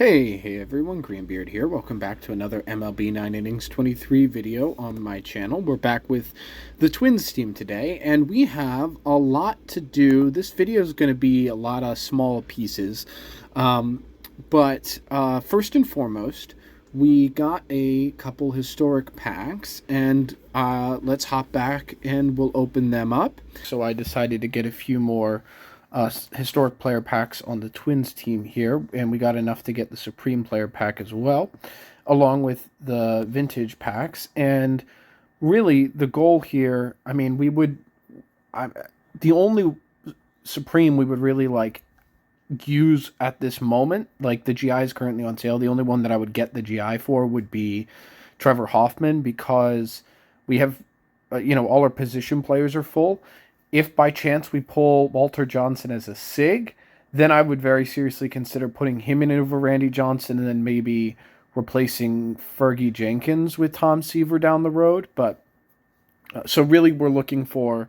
Hey everyone, Greenbeard here. Welcome back to another MLB 9 Innings 23 video on my channel. We're back with the Twins team today, and we have a lot to do. This video is going to be a lot of small pieces, but first and foremost, we got a couple historic packs, and let's hop back and we'll open them up. So I decided to get a few more historic player packs on the Twins team here, and we got enough to get the Supreme player pack as well, along with the vintage packs. And really, the goal here, I mean, the only Supreme we would really use at this moment, like the GI is currently on sale. The only one that I would get the GI for would be Trevor Hoffman, because we have, all our position players are full. If by chance we pull Walter Johnson as a SIG, then I would very seriously consider putting him in over Randy Johnson and then maybe replacing Fergie Jenkins with Tom Seaver down the road. But so really we're looking for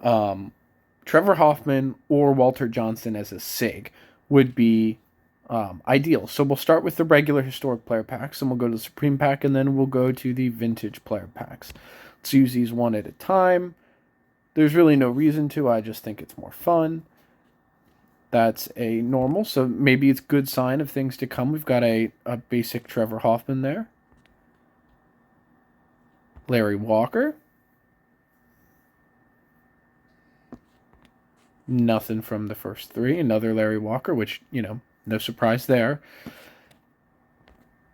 Trevor Hoffman or Walter Johnson as a SIG would be ideal. So we'll start with the regular historic player packs, and we'll go to the Supreme pack, and then we'll go to the vintage player packs. Let's use these one at a time. There's really no reason to. I just think it's more fun. That's a normal, so maybe it's a good sign of things to come. We've got a basic Trevor Hoffman there. Larry Walker. Nothing from the first three. Another Larry Walker, which, no surprise there.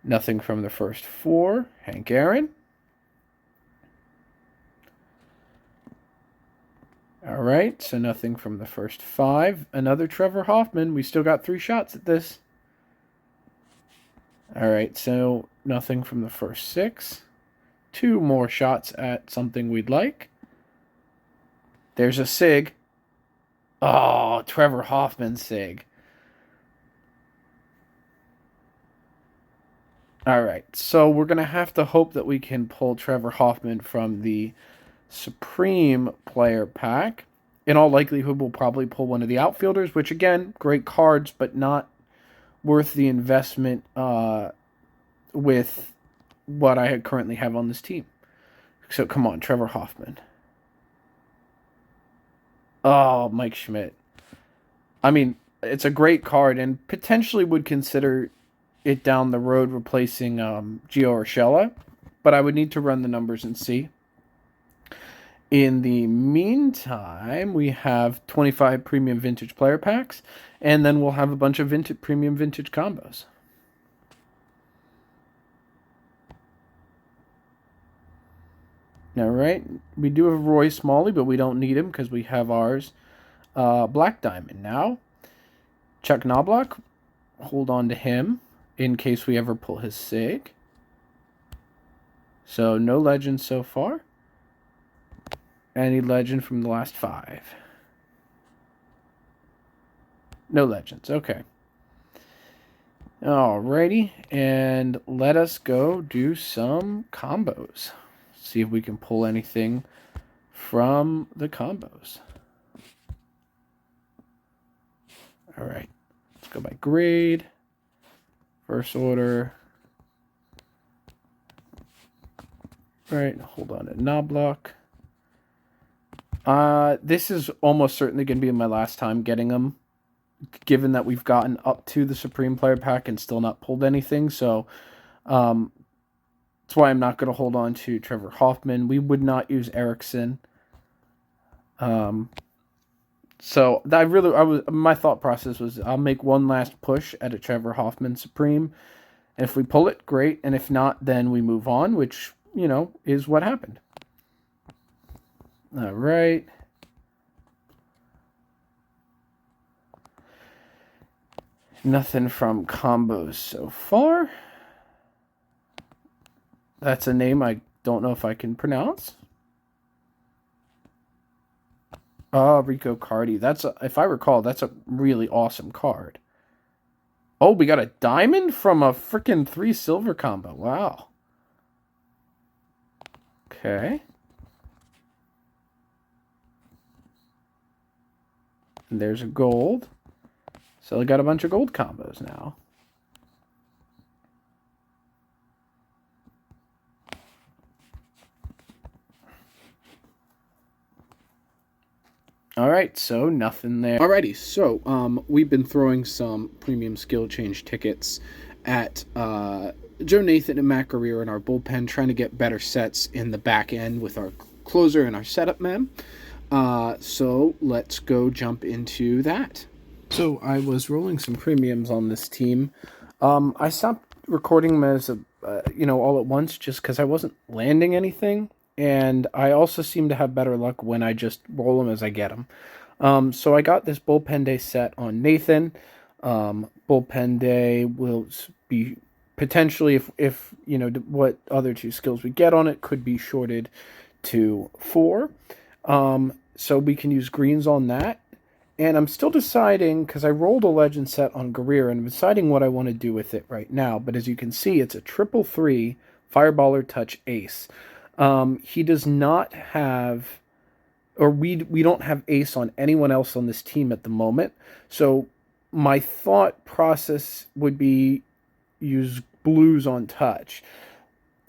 Nothing from the first four. Hank Aaron. All right, so nothing from the first five. Another Trevor Hoffman. We still got 3 shots at this. All right, so nothing from the first 6. 2 more shots at something we'd like. There's a SIG. Oh, Trevor Hoffman SIG. All right, so we're going to have to hope that we can pull Trevor Hoffman from the Supreme player pack. In all likelihood, we'll probably pull one of the outfielders, which again, great cards, but not worth the investment with what I currently have on this team. So come on, Trevor Hoffman. Oh, Mike Schmidt. I mean, it's a great card, and potentially would consider it down the road replacing Gio Urshela, but I would need to run the numbers and see. In the meantime, we have 25 premium vintage player packs, and then we'll have a bunch of premium vintage combos. All right, we do have Roy Smalley, but we don't need him because we have ours. Black Diamond now. Chuck Knobloch, hold on to him in case we ever pull his SIG. So no legends so far. Any legend from the last 5? No legends. Okay. Alrighty. And let us go do some combos. See if we can pull anything from the combos. Alright. Let's go by grade. First order. Alright. Hold on to Knobloch. This is almost certainly going to be my last time getting them, given that we've gotten up to the Supreme Player Pack and still not pulled anything. So, that's why I'm not going to hold on to Trevor Hoffman. We would not use Erickson. So my thought process was I'll make one last push at a Trevor Hoffman Supreme. And if we pull it, great. And if not, then we move on, which, is what happened. All right. Nothing from combos so far. That's a name I don't know if I can pronounce. Rico Cardi. If I recall, that's a really awesome card. Oh, we got a diamond from a freaking 3 silver combo. Wow. Okay. And there's a gold. So I got a bunch of gold combos now. All right, so nothing there. Alrighty, so we've been throwing some premium skill change tickets at Joe Nathan and Matt Guerrero in our bullpen, trying to get better sets in the back end with our closer and our setup man. So let's go jump into that. So I was rolling some premiums on this team. I stopped recording them as all at once just because I wasn't landing anything, and I also seem to have better luck when I just roll them as I get them. So I got this bullpen day set on Nathan. Bullpen day will be potentially, if what other two skills we get on it, could be shorted to 4. So we can use greens on that. And I'm still deciding, because I rolled a legend set on Guerrero, and I'm deciding what I want to do with it right now. But as you can see, it's a 3-3 Fireballer Touch Ace. He does not have, or we don't have Ace on anyone else on this team at the moment. So my thought process would be use blues on touch.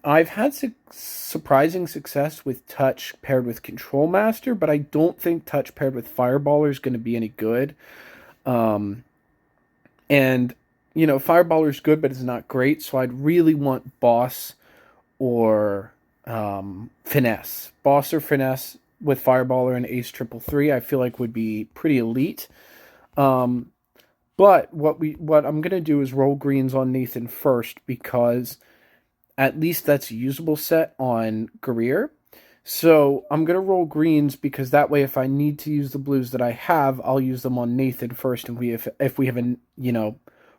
I've had surprising success with touch paired with Control Master, but I don't think touch paired with Fireballer is going to be any good. And, Fireballer is good, but it's not great, so I'd really want Boss or Finesse. Boss or Finesse with Fireballer and Ace 3-3, I feel like would be pretty elite. But what I'm going to do is roll greens on Nathan first, because at least that's a usable set on Guerrero. So I'm going to roll greens, because that way if I need to use the blues that I have, I'll use them on Nathan first. And if we have a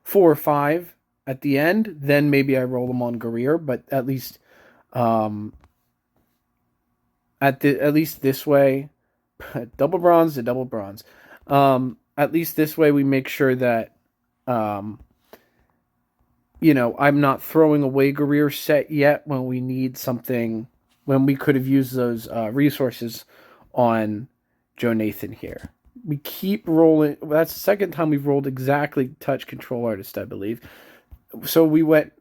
4 or 5 at the end, then maybe I roll them on Guerrero. But at least at least this way, double bronze to double bronze. At least this way we make sure that I'm not throwing away Guerrero set yet when we need something, when we could have used those resources on Joe Nathan here. We keep rolling. That's the second time we've rolled exactly touch control artist, I believe. So we went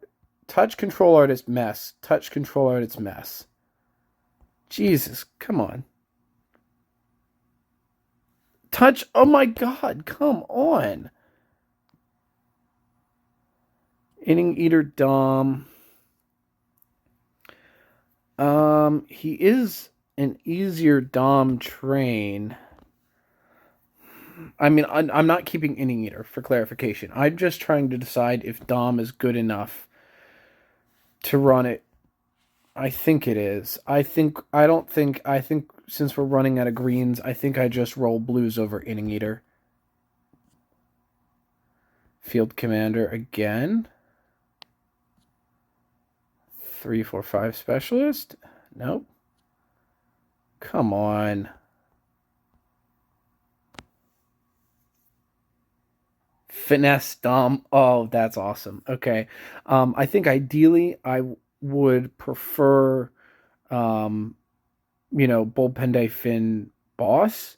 touch control artist mess, touch control artist mess. Jesus, come on. Touch, oh my God, come on. Inning Eater Dom. He is an easier Dom train. I mean, I'm not keeping Inning Eater, for clarification. I'm just trying to decide if Dom is good enough to run it. I think it is. I think since we're running out of greens, I think I just roll blues over Inning Eater. Field Commander again. 3, 4, 5 specialist? Nope. Come on. Finesse Dom. Oh, that's awesome. Okay. I think ideally I would prefer, Bullpen Day Finn Boss.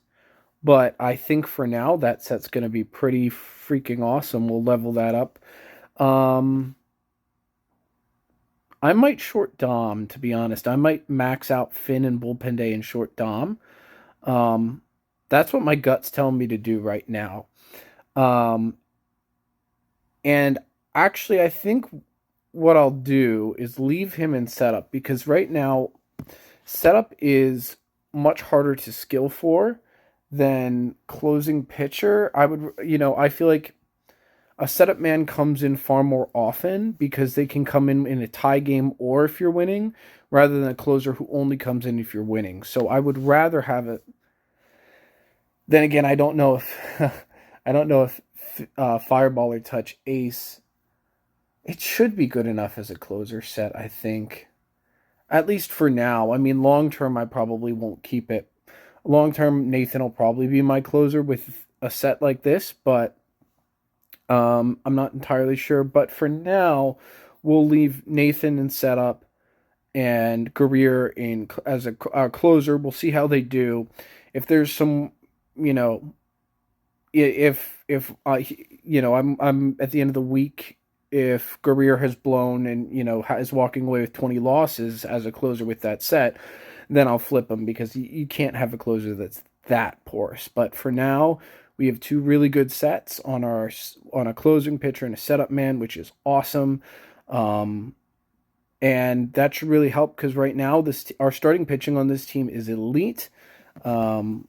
But I think for now that set's going to be pretty freaking awesome. We'll level that up. I might short Dom, to be honest. I might max out Finn and Bullpen Day and short Dom. That's what my gut's telling me to do right now. And actually, I think what I'll do is leave him in setup, because right now, setup is much harder to skill for than closing pitcher. I feel like a setup man comes in far more often, because they can come in a tie game or if you're winning, rather than a closer who only comes in if you're winning. So I would rather have it. Then again, I don't know if Fireballer Touch Ace, it should be good enough as a closer set, I think. At least for now. I mean, long term, I probably won't keep it. Long term, Nathan will probably be my closer with a set like this, but I'm not entirely sure. But for now, we'll leave Nathan in setup and Guerrero in as a closer. We'll see how they do. If there's some, I'm at the end of the week, if Guerrero has blown and is walking away with 20 losses as a closer with that set, then I'll flip him, because you can't have a closer that porous. But for now, we have two really good sets on a closing pitcher and a setup man, which is awesome. And that should really help because right now our starting pitching on this team is elite. And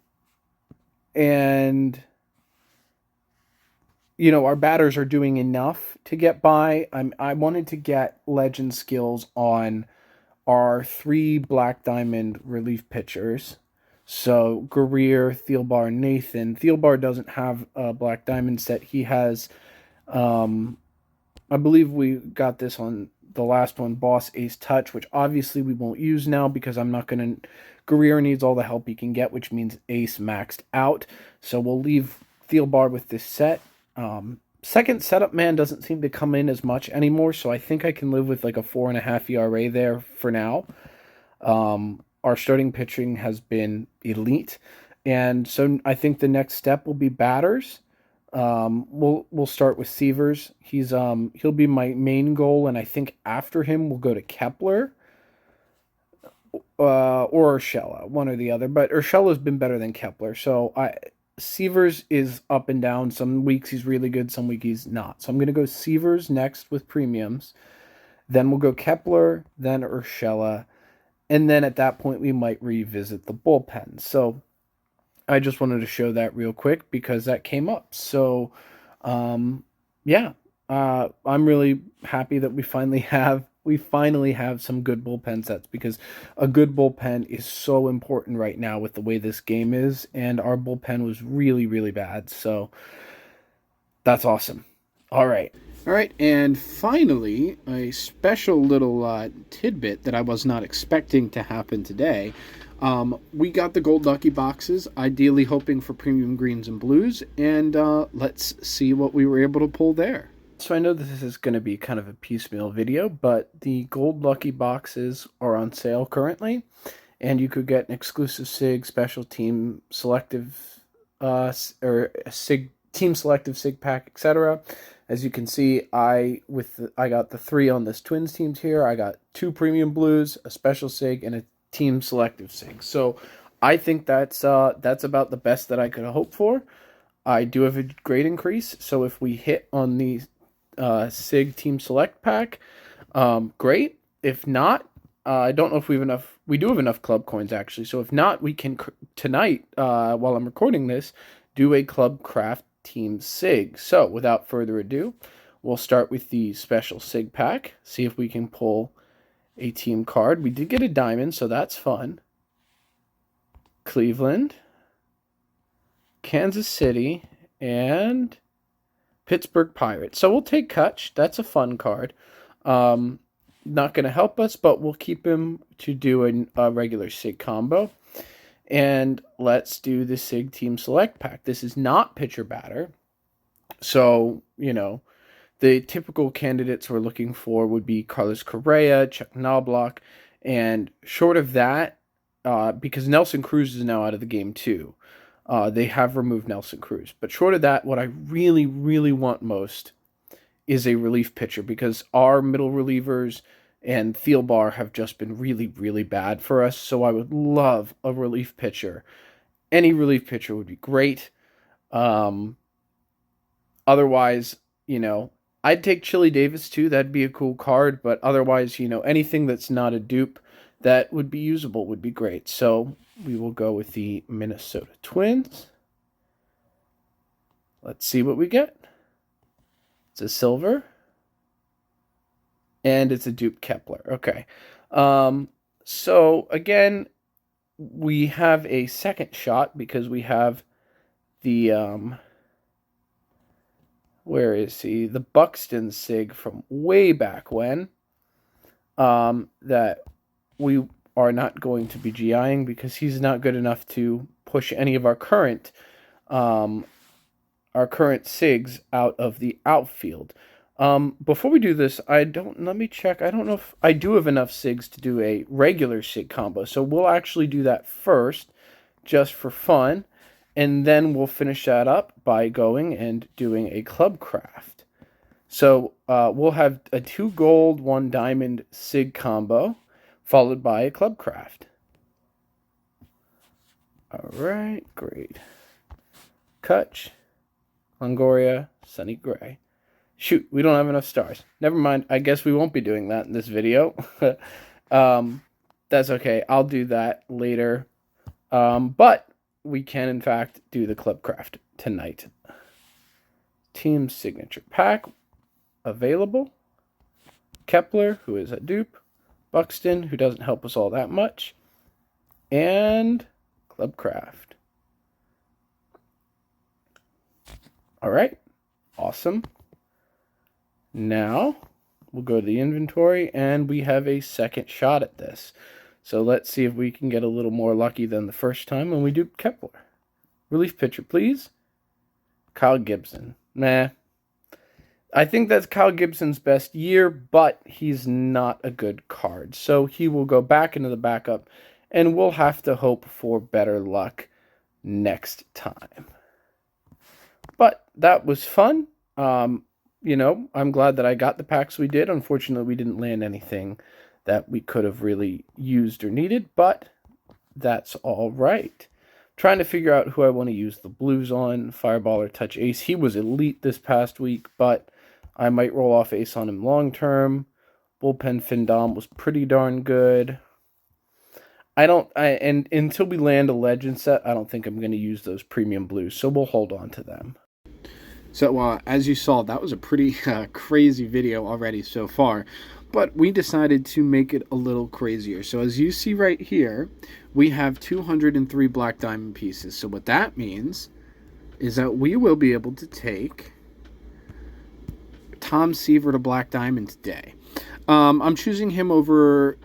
our batters are doing enough to get by. I wanted to get legend skills on our 3 Black Diamond relief pitchers. So Guerrier, Thielbar, Nathan. Thielbar doesn't have a Black Diamond set. He has, I believe we got this on the last one, Boss Ace Touch, which obviously we won't use now because I'm not going to. Guerrier needs all the help he can get, which means Ace maxed out. So we'll leave Thielbar with this set. Second setup man doesn't seem to come in as much anymore, so I think I can live with like a 4.5 ERA there for now. Our starting pitching has been elite, and so I think the next step will be batters. We'll start with Seavers. He'll be my main goal, and I think after him we'll go to Kepler. Or Urshela, one or the other, but Urshela's been better than Kepler, so Seavers is up and down. Some weeks he's really good, some weeks he's not. So I'm going to go Seavers next with premiums. Then we'll go Kepler, then Urshela. And then at that point, we might revisit the bullpen. So I just wanted to show that real quick because that came up. So, yeah, I'm really happy that we finally have some good bullpen sets because a good bullpen is so important right now with the way this game is, and our bullpen was really, really bad. So that's awesome. All right, and finally, a special little tidbit that I was not expecting to happen today. We got the gold lucky boxes, ideally hoping for premium greens and blues, and let's see what we were able to pull there. So I know this is going to be kind of a piecemeal video, but the gold lucky boxes are on sale currently, and you could get an exclusive SIG special team selective team selective SIG pack, etc. As you can see, I got the 3 on this Twins teams here. I got 2 premium blues, a special SIG, and a team selective SIG. So I think that's about the best that I could hope for. I do have a great increase, so if we hit on the SIG Team Select pack, great. If not, I don't know if we have enough. We do have enough club coins, actually. So if not, we can tonight, while I'm recording this, do a Club Craft Team SIG. So without further ado, we'll start with the special SIG pack. See if we can pull a team card. We did get a diamond, so that's fun. Cleveland, Kansas City, and Pittsburgh Pirates. So we'll take Kutch. That's a fun card. Not going to help us, but we'll keep him to do a regular SIG combo. And let's do the SIG Team Select pack. This is not pitcher batter. So, the typical candidates we're looking for would be Carlos Correa, Chuck Knobloch, and short of that, because Nelson Cruz is now out of the game too. They have removed Nelson Cruz. But short of that, what I really, really want most is a relief pitcher because our middle relievers and Thielbar have just been really, really bad for us. So I would love a relief pitcher. Any relief pitcher would be great. Otherwise, I'd take Chili Davis too. That'd be a cool card. But otherwise, anything that's not a dupe that would be usable would be great. So we will go with the Minnesota Twins. Let's see what we get. It's a silver. And it's a dupe Kepler. Okay. So again, we have a second shot because we have the where is he? The Buxton SIG from way back when. That we are not going to be GIing because he's not good enough to push any of our current SIGs out of the outfield. Before we do this, let me check. I don't know if I do have enough SIGs to do a regular SIG combo. So we'll actually do that first, just for fun. And then we'll finish that up by going and doing a Club Craft. So we'll have a 2 gold, 1 diamond SIG combo, followed by a Club Craft. All right, great. Kutch, Longoria, Sonny Gray. Shoot, we don't have enough stars. Never mind. I guess we won't be doing that in this video. That's okay. I'll do that later. But we can, in fact, do the Clubcraft tonight. Team signature pack available. Kepler, who is a dupe. Buxton, who doesn't help us all that much. And Clubcraft. All right. Awesome. Now, we'll go to the inventory, and we have a second shot at this. So let's see if we can get a little more lucky than the first time when we do Kepler. Relief pitcher, please. Kyle Gibson. Nah. I think that's Kyle Gibson's best year, but he's not a good card. So he will go back into the backup, and we'll have to hope for better luck next time. But that was fun. You know, I'm glad that I got the packs we did. Unfortunately, we didn't land anything that we could have really used or needed, but that's all right. Trying to figure out who I want to use the blues on. Fireball or Touch Ace. He was elite this past week, but I might roll off Ace on him long term. Bullpen Findom was pretty darn good. And until we land a legend set, I don't think I'm going to use those premium blues, so we'll hold on to them. So, as you saw, that was a pretty crazy video already so far. But we decided to make it a little crazier. So, as you see right here, we have 203 black diamond pieces. So, what that means is that we will be able to take Tom Seaver to black diamond today. I'm choosing him over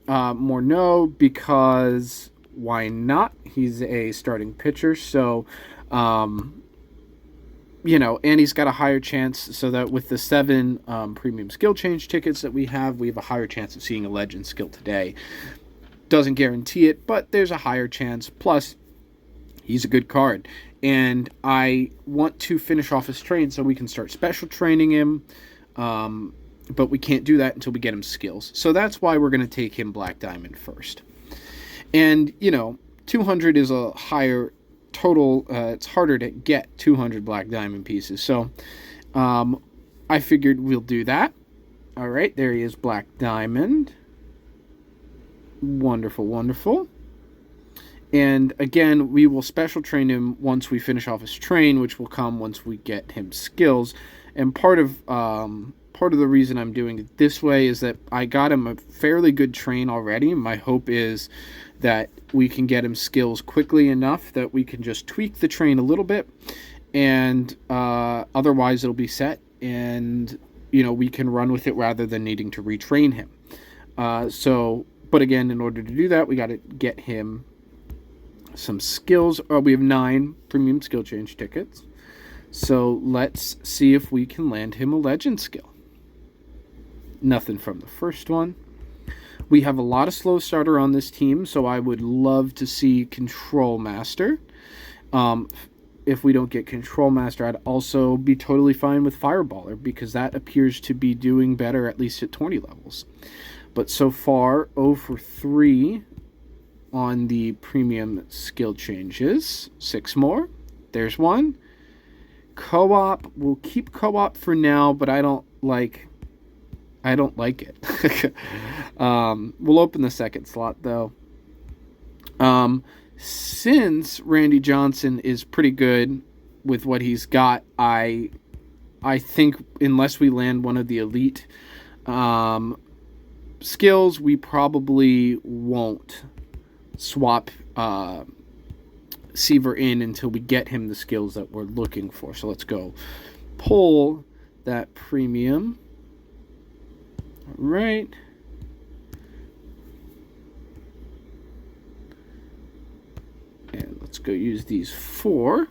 Morneau because why not? He's a starting pitcher. So, you know, and he's got a higher chance, so that with the 7 premium skill change tickets that we have a higher chance of seeing a legend skill today. Doesn't guarantee it, but there's a higher chance. Plus, he's a good card. And I want to finish off his train so we can start special training him. But we can't do that until we get him skills. So that's why we're going to take him Black Diamond first. And, you know, 200 is a higher total. It's harder to get 200 Black Diamond pieces. So I figured we'll do that. All right, there he is, Black Diamond. Wonderful, wonderful. And again, we will special train him once we finish off his train, which will come once we get him skills. And part of the reason I'm doing it this way is that I got him a fairly good train already. My hope is that we can get him skills quickly enough that we can just tweak the train a little bit, and otherwise it'll be set, and you know, we can run with it rather than needing to retrain him. But again, in order to do that, we got to get him some skills. We have 9 premium skill change tickets. So let's see if we can land him a legend skill. Nothing from the first one. We have a lot of slow starter on this team, so I would love to see Control Master. If we don't get Control Master, I'd also be totally fine with Fireballer, because that appears to be doing better, at least at 20 levels. But so far, 0 for 3 on the premium skill changes. 6 more. There's one. Co-op. We'll keep co-op for now, but I don't like it. We'll open the second slot, though. Since Randy Johnson is pretty good with what he's got, I think unless we land one of the elite skills, we probably won't swap Seaver in until we get him the skills that we're looking for. So let's go pull that premium. All right. And let's go use these 4.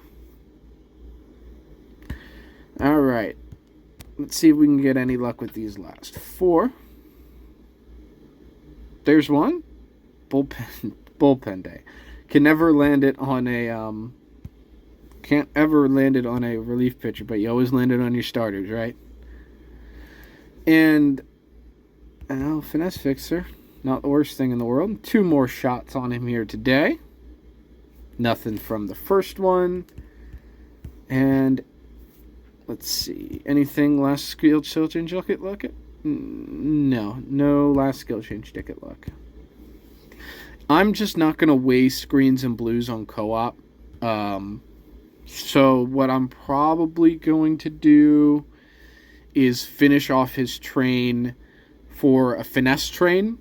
All right. Let's see if we can get any luck with these last 4. There's one. Bullpen day. Can never land it on a can't ever land it on a relief pitcher, but you always land it on your starters, right? And Finesse Fixer, not the worst thing in the world. 2 more shots on him here today. Nothing from the first one. And let's see. Anything last skill change ticket luck? No last skill change ticket luck. I'm just not going to waste greens and blues on co-op. So what I'm probably going to do is finish off his train for a finesse train.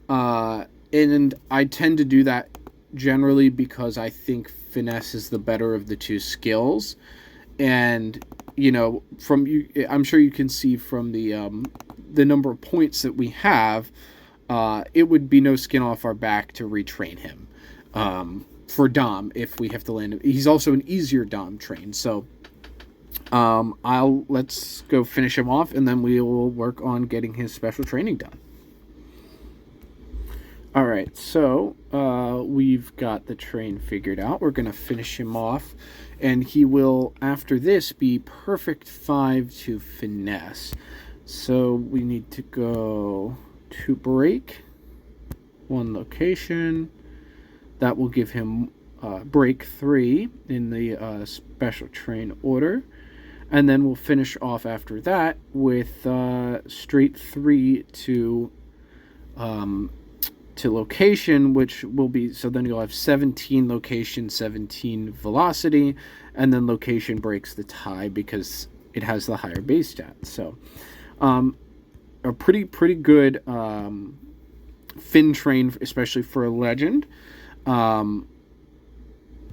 And I tend to do that generally because I think finesse is the better of the two skills. And, you know, I'm sure you can see from the number of points that we have, it would be no skin off our back to retrain him for Dom if we have to land him. He's also an easier Dom train, so let's go finish him off, and then we will work on getting his special training done. All right, so we've got the train figured out. We're going to finish him off, and he will, after this, be perfect 5 to finesse. So we need to go to break, 1 location. That will give him break 3 in the special train order. And then we'll finish off after that with straight 3 to location, which will be, so then you'll have 17 location, 17 velocity, and then location breaks the tie because it has the higher base stat. So a pretty good fin train, especially for a legend.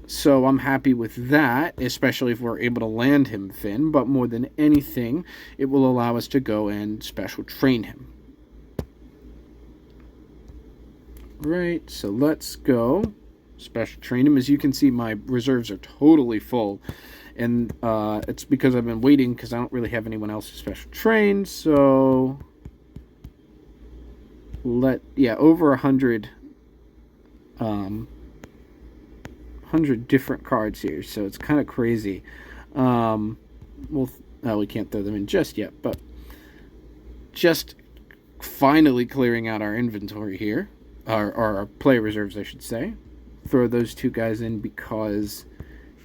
So I'm happy with that, especially if we're able to land him fin, but more than anything, it will allow us to go and special train him. Right, so let's go special train him. As you can see, my reserves are totally full, and it's because I've been waiting because I don't really have anyone else to special train. So over 100 different cards here, so it's kind of crazy. We can't throw them in just yet, but just finally clearing out our inventory here. Our play reserves, I should say. Throw those 2 guys in because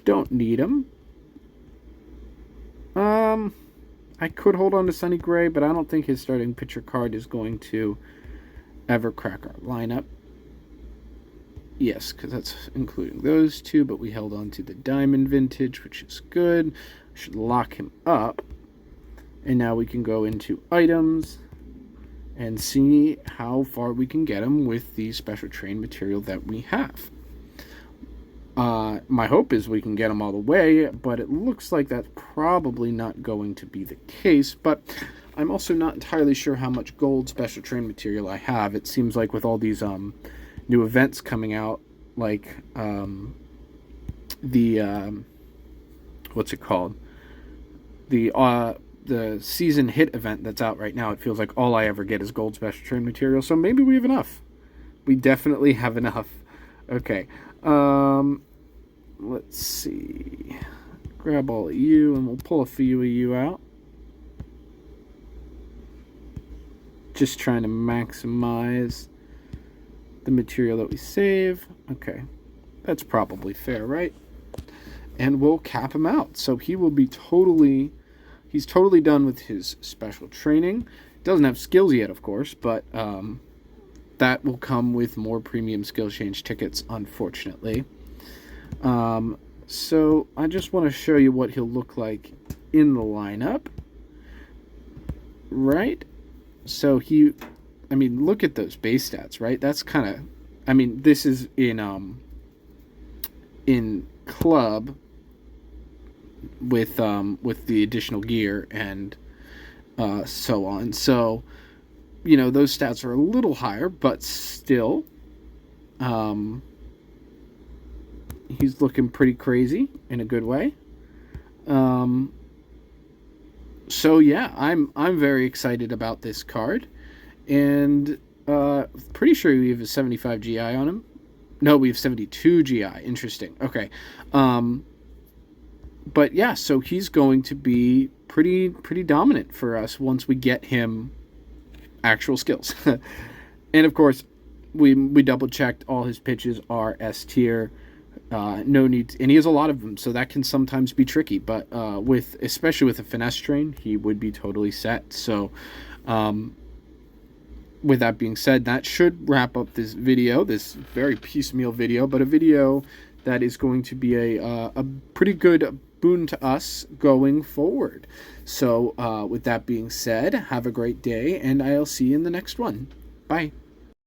don't need them. I could hold on to Sonny Gray, but I don't think his starting pitcher card is going to ever crack our lineup. Yes, because that's including those 2, but we held on to the Diamond Vintage, which is good. I should lock him up. And now we can go into items and see how far we can get him with the special train material that we have. My hope is we can get him all the way, but it looks like that's probably not going to be the case. But I'm also not entirely sure how much gold special train material I have. It seems like with all these new events coming out, like what's it called? The season hit event that's out right now, it feels like all I ever get is gold special train material, so maybe we have enough. We definitely have enough. Okay. Let's see. Grab all of you, and we'll pull a few of you out. Just trying to maximize the material that we save. Okay. That's probably fair, right? And we'll cap him out. So he will be he's totally done with his special training. Doesn't have skills yet, of course, but that will come with more premium skill change tickets, unfortunately. So I just want to show you what he'll look like in the lineup. Right? So look at those base stats, right? That's kind of, this is in club with the additional gear and so on. So, those stats are a little higher, but still, he's looking pretty crazy in a good way. So yeah, I'm very excited about this card, and pretty sure we have a 75 GI on him. No, we have 72 GI. Interesting. Okay. But yeah, so he's going to be pretty dominant for us once we get him actual skills. And of course, we double checked all his pitches are S tier. No need, and he has a lot of them, so that can sometimes be tricky. But especially with a finesse train, he would be totally set. So, with that being said, that should wrap up this video, this very piecemeal video, but a video that is going to be a pretty good boon to us going forward. So, with that being said, have a great day, and I'll see you in the next one. Bye.